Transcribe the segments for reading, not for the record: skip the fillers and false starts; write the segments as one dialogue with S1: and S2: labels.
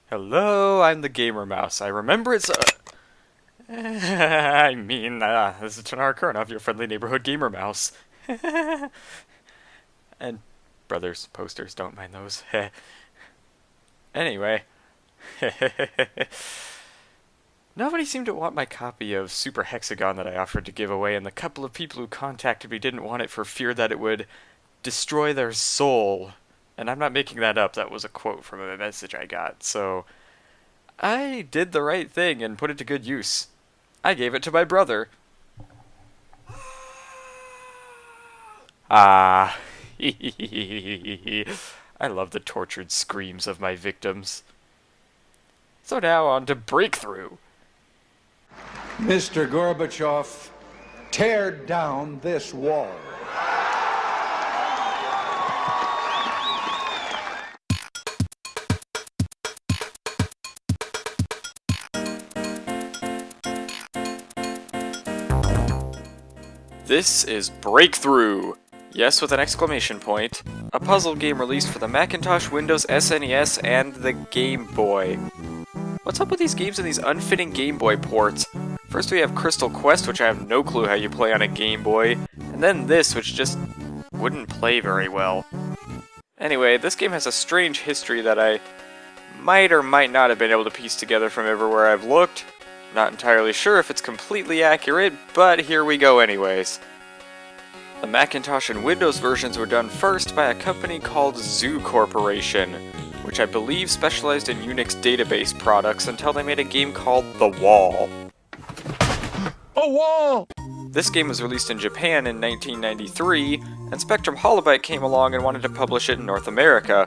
S1: Hello, I'm the Gamer Mouse. I remember it's this is Tanara Kuranov, your friendly neighborhood Gamer Mouse. And brothers, posters, don't mind those. Anyway. Nobody seemed to want my copy of Super Hexagon that I offered to give away, and the couple of people who contacted me didn't want it for fear that it would destroy their soul. And I'm not making that up, that was a quote from a message I got, so I did the right thing and put it to good use. I gave it to my brother. Ah. I love the tortured screams of my victims. So now on to BreakThru.
S2: Mr. Gorbachev, tear down this wall.
S1: This is BreakThru. Yes, with an exclamation point. A puzzle game released for the Macintosh, Windows, SNES, and the Game Boy. What's up with these games and these unfitting Game Boy ports? First we have Crystal Quest, which I have no clue how you play on a Game Boy, and then this, which just wouldn't play very well. Anyway, this game has a strange history that I might or might not have been able to piece together from everywhere I've looked. Not entirely sure if it's completely accurate, but here we go anyways. The Macintosh and Windows versions were done first by a company called Zoo Corporation, which I believe specialized in Unix database products until they made a game called The Wall.
S2: A wall!
S1: This game was released in Japan in 1993, and Spectrum HoloByte came along and wanted to publish it in North America.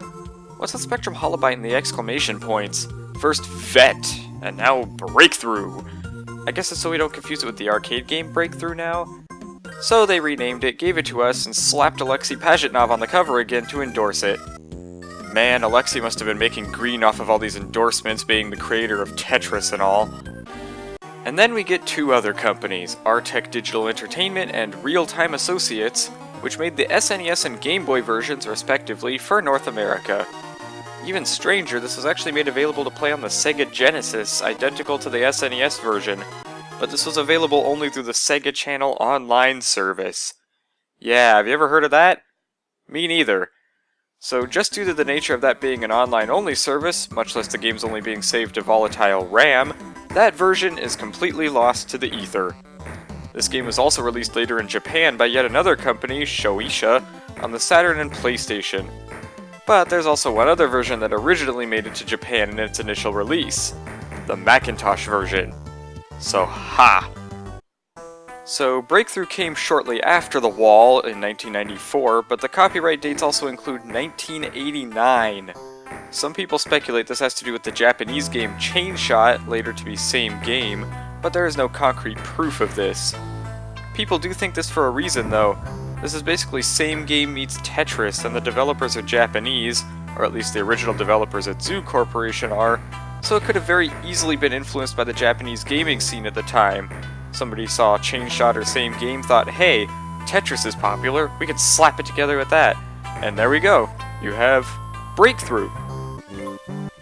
S1: What's with Spectrum HoloByte and the exclamation points? First VET, and now BreakThru. I guess it's so we don't confuse it with the arcade game BreakThru now. So they renamed it, gave it to us, and slapped Alexei Pajitnov on the cover again to endorse it. Man, Alexei must have been making green off of all these endorsements, being the creator of Tetris and all. And then we get two other companies, Artec Digital Entertainment and Real Time Associates, which made the SNES and Game Boy versions respectively for North America. Even stranger, this was actually made available to play on the Sega Genesis, identical to the SNES version, but this was available only through the Sega Channel online service. Yeah, have you ever heard of that? Me neither. So just due to the nature of that being an online-only service, much less the games only being saved to volatile RAM, that version is completely lost to the ether. This game was also released later in Japan by yet another company, Shoeisha, on the Saturn and PlayStation. But there's also one other version that originally made it to Japan in its initial release, the Macintosh version. So, ha! So, BreakThru came shortly after The Wall in 1994, but the copyright dates also include 1989. Some people speculate this has to do with the Japanese game Chain Shot, later to be same game, but there is no concrete proof of this. People do think this for a reason though. This is basically same game meets Tetris, and the developers are Japanese, or at least the original developers at Zoo Corporation are, so it could have very easily been influenced by the Japanese gaming scene at the time. Somebody saw Chain Shot or same game, thought, hey, Tetris is popular, we could slap it together with that. And there we go, you have BreakThru.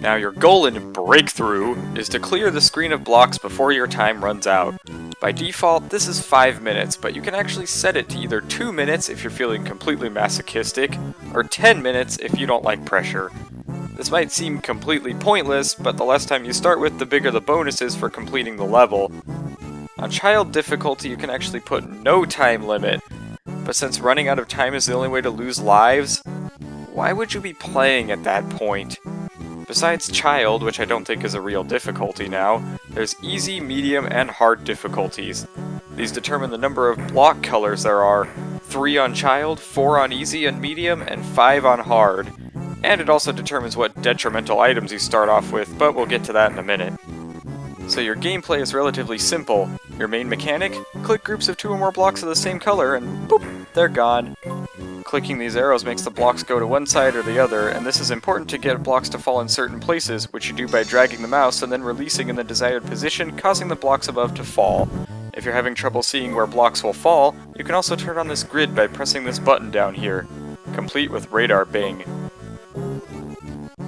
S1: Now your goal in BreakThru is to clear the screen of blocks before your time runs out. By default, this is 5 minutes, but you can actually set it to either 2 minutes if you're feeling completely masochistic, or 10 minutes if you don't like pressure. This might seem completely pointless, but the less time you start with, the bigger the bonus is for completing the level. On child difficulty, you can actually put no time limit, but since running out of time is the only way to lose lives, why would you be playing at that point? Besides child, which I don't think is a real difficulty now, there's easy, medium, and hard difficulties. These determine the number of block colors there are, 3 on child, 4 on easy and medium, and 5 on hard. And it also determines what detrimental items you start off with, but we'll get to that in a minute. So your gameplay is relatively simple. Your main mechanic, click groups of 2 or more blocks of the same color, and boop, they're gone. Clicking these arrows makes the blocks go to one side or the other, and this is important to get blocks to fall in certain places, which you do by dragging the mouse and then releasing in the desired position, causing the blocks above to fall. If you're having trouble seeing where blocks will fall, you can also turn on this grid by pressing this button down here, complete with radar bing.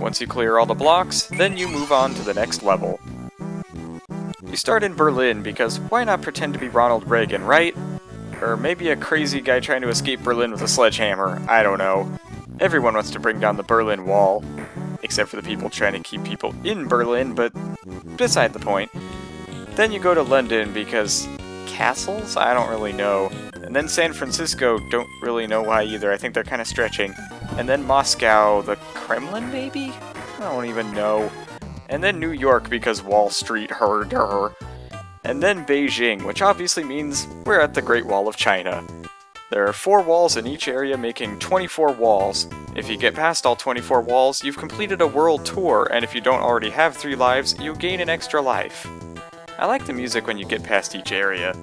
S1: Once you clear all the blocks, then you move on to the next level. You start in Berlin because why not pretend to be Ronald Reagan, right? Or maybe a crazy guy trying to escape Berlin with a sledgehammer, I don't know. Everyone wants to bring down the Berlin Wall, except for the people trying to keep people in Berlin, but beside the point. Then you go to London because castles? I don't really know. And then San Francisco, don't really know why either, I think they're kind of stretching. And then Moscow, the Kremlin maybe? I don't even know. And then New York because Wall Street, herder. And then Beijing, which obviously means we're at the Great Wall of China. There are 4 walls in each area, making 24 walls. If you get past all 24 walls, you've completed a world tour, and if you don't already have 3 lives, you gain an extra life. I like the music when you get past each area.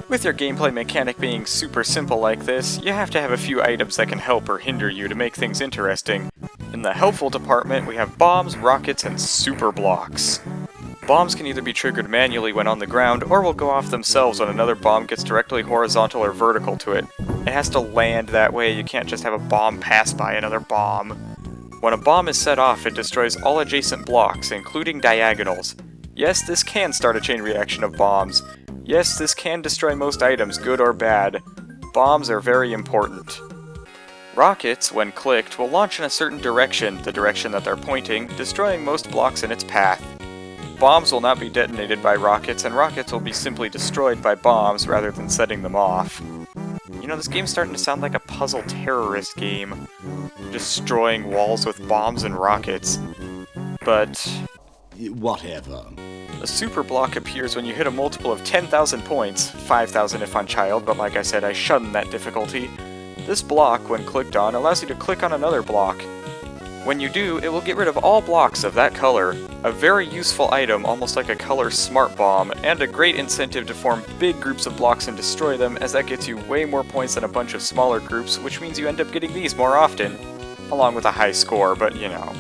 S1: With your gameplay mechanic being super simple like this, you have to have a few items that can help or hinder you to make things interesting. In the helpful department, we have bombs, rockets, and super blocks. Bombs can either be triggered manually when on the ground, or will go off themselves when another bomb gets directly horizontal or vertical to it. It has to land that way, you can't just have a bomb pass by another bomb. When a bomb is set off, it destroys all adjacent blocks, including diagonals. Yes, this can start a chain reaction of bombs. Yes, this can destroy most items, good or bad. Bombs are very important. Rockets, when clicked, will launch in a certain direction, the direction that they're pointing, destroying most blocks in its path. Bombs will not be detonated by rockets, and rockets will be simply destroyed by bombs rather than setting them off. You know, this game's starting to sound like a puzzle terrorist game. Destroying walls with bombs and rockets. But
S3: whatever.
S1: A super block appears when you hit a multiple of 10,000 points, 5,000 if on child, but like I said, I shun that difficulty. This block, when clicked on, allows you to click on another block. When you do, it will get rid of all blocks of that color. A very useful item, almost like a color smart bomb, and a great incentive to form big groups of blocks and destroy them, as that gets you way more points than a bunch of smaller groups, which means you end up getting these more often. Along with a high score, but you know.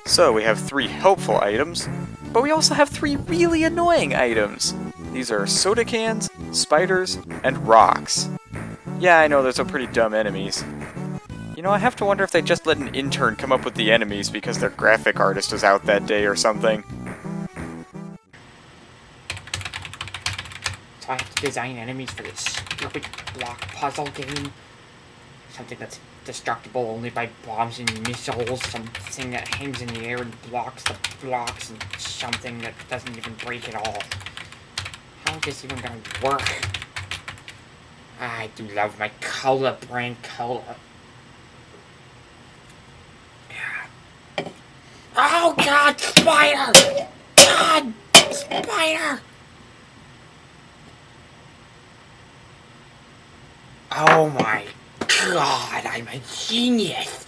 S1: So we have 3 helpful items, but we also have 3 really annoying items. These are soda cans, spiders, and rocks. Yeah, I know those are pretty dumb enemies. You know, I have to wonder if they just let an intern come up with the enemies because their graphic artist was out that day or something.
S4: So I have to design enemies for this stupid block puzzle game? Something that's destructible only by bombs and missiles, something that hangs in the air and blocks the blocks, and something that doesn't even break at all. How is this even gonna work? I do love my color brand color. Yeah. Oh god, spider! God, spider! Oh my god, I'm a genius!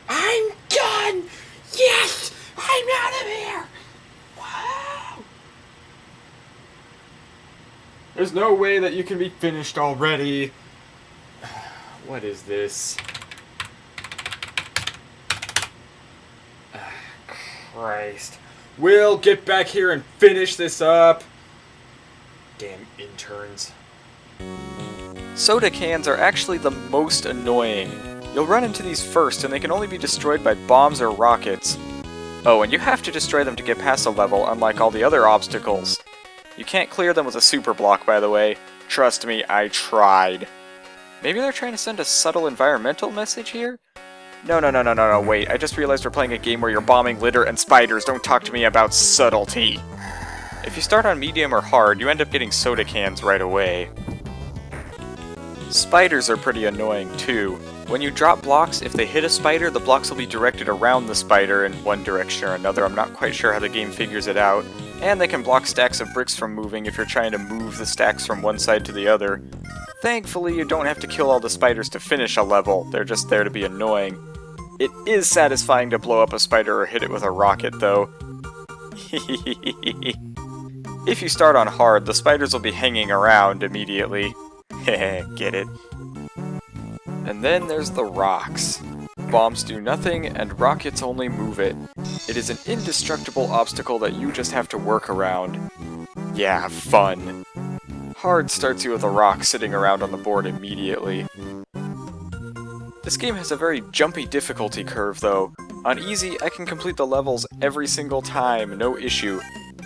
S4: I'm done! Yes! I'm out of here! Wow!
S1: There's no way that you can be finished already. What is this? Christ. Will, get back here and finish this up! Damn interns. Soda cans are actually the most annoying. You'll run into these first, and they can only be destroyed by bombs or rockets. Oh, and you have to destroy them to get past a level, unlike all the other obstacles. You can't clear them with a super block, by the way. Trust me, I tried. Maybe they're trying to send a subtle environmental message here? No, wait, I just realized we're playing a game where you're bombing litter and spiders. Don't talk to me about subtlety. If you start on medium or hard, you end up getting soda cans right away. Spiders are pretty annoying too. When you drop blocks, if they hit a spider, the blocks will be directed around the spider in one direction or another. I'm not quite sure how the game figures it out. And they can block stacks of bricks from moving if you're trying to move the stacks from one side to the other. Thankfully, you don't have to kill all the spiders to finish a level, they're just there to be annoying. It is satisfying to blow up a spider or hit it with a rocket, though. If you start on hard, the spiders will be hanging around immediately. Heh, get it? And then there's the rocks. Bombs do nothing, and rockets only move it. It is an indestructible obstacle that you just have to work around. Yeah, fun. Hard starts you with a rock sitting around on the board immediately. This game has a very jumpy difficulty curve, though. On easy, I can complete the levels every single time, no issue.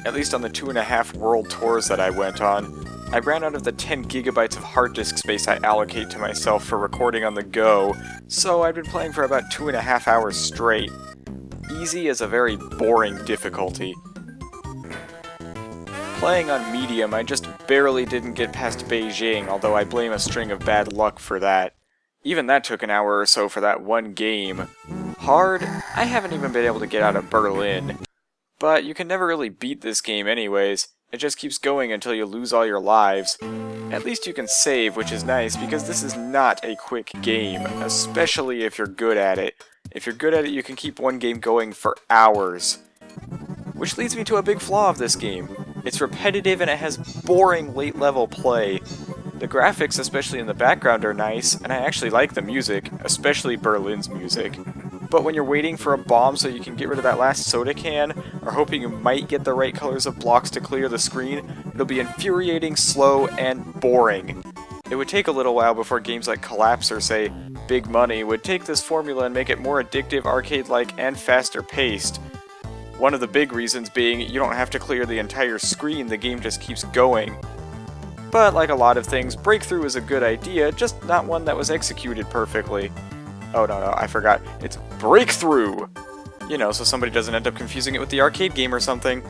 S1: At least on the 2.5 world tours that I went on. I ran out of the 10 gigabytes of hard disk space I allocate to myself for recording on the go, so I've been playing for about 2.5 hours straight. Easy is a very boring difficulty. Playing on medium, I just barely didn't get past Beijing, although I blame a string of bad luck for that. Even that took an hour or so for that one game. Hard, I haven't even been able to get out of Berlin. But you can never really beat this game anyways. It just keeps going until you lose all your lives. At least you can save, which is nice, because this is not a quick game, especially if you're good at it. If you're good at it, you can keep one game going for hours. Which leads me to a big flaw of this game. It's repetitive and it has boring late-level play. The graphics, especially in the background, are nice, and I actually like the music, especially Berlin's music. But when you're waiting for a bomb so you can get rid of that last soda can, or hoping you might get the right colors of blocks to clear the screen, it'll be infuriating, slow, and boring. It would take a little while before games like Collapse or, say, Big Money would take this formula and make it more addictive, arcade-like, and faster paced. One of the big reasons being you don't have to clear the entire screen, the game just keeps going. But like a lot of things, BreakThru is a good idea, just not one that was executed perfectly. Oh no, I forgot. It's BreakThru! You know, so somebody doesn't end up confusing it with the arcade game or something.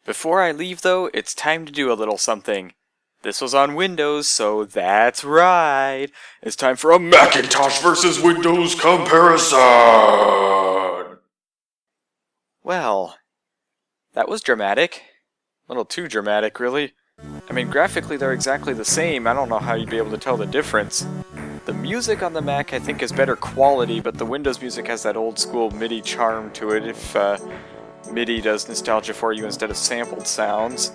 S1: Before I leave though, it's time to do a little something. This was on Windows, so that's right. It's time for a Macintosh versus Windows comparison! Well, that was dramatic. A little too dramatic, really. I mean, graphically they're exactly the same. I don't know how you'd be able to tell the difference. The music on the Mac I think is better quality, but the Windows music has that old school MIDI charm to it if MIDI does nostalgia for you instead of sampled sounds.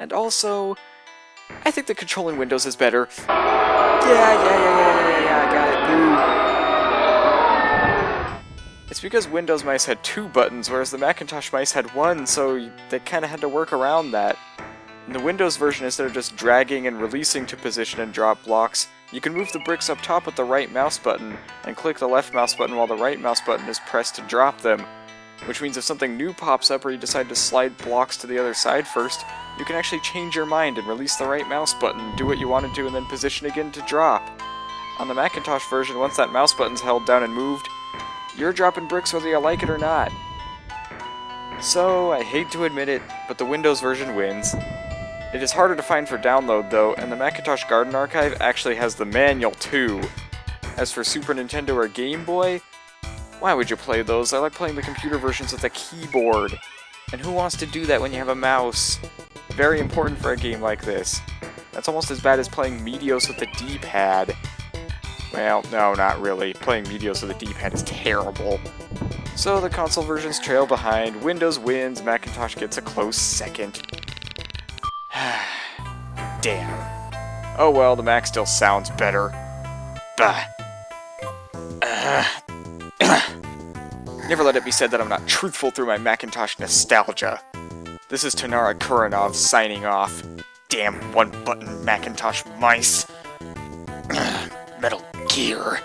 S1: And also, I think the control in Windows is better. Yeah, I got it. It's because Windows mice had 2 buttons, whereas the Macintosh mice had 1, so they kind of had to work around that. In the Windows version, instead of just dragging and releasing to position and drop blocks, you can move the bricks up top with the right mouse button, and click the left mouse button while the right mouse button is pressed to drop them. Which means if something new pops up or you decide to slide blocks to the other side first, you can actually change your mind and release the right mouse button, do what you want to do, and then position again to drop. On the Macintosh version, once that mouse button's held down and moved, you're dropping bricks whether you like it or not. So, I hate to admit it, but the Windows version wins. It is harder to find for download though, and the Macintosh Garden Archive actually has the manual too. As for Super Nintendo or Game Boy, why would you play those? I like playing the computer versions with a keyboard. And who wants to do that when you have a mouse? Very important for a game like this. That's almost as bad as playing Meteos with the D-pad. Well, no, not really. Playing Meteos with a D-pad is terrible. So the console versions trail behind, Windows wins, Macintosh gets a close second. Damn. Oh well, the Mac still sounds better. Bah. Never let it be said that I'm not truthful through my Macintosh nostalgia. This is Tanara Kuranov signing off. Damn one-button Macintosh mice. Metal Gear.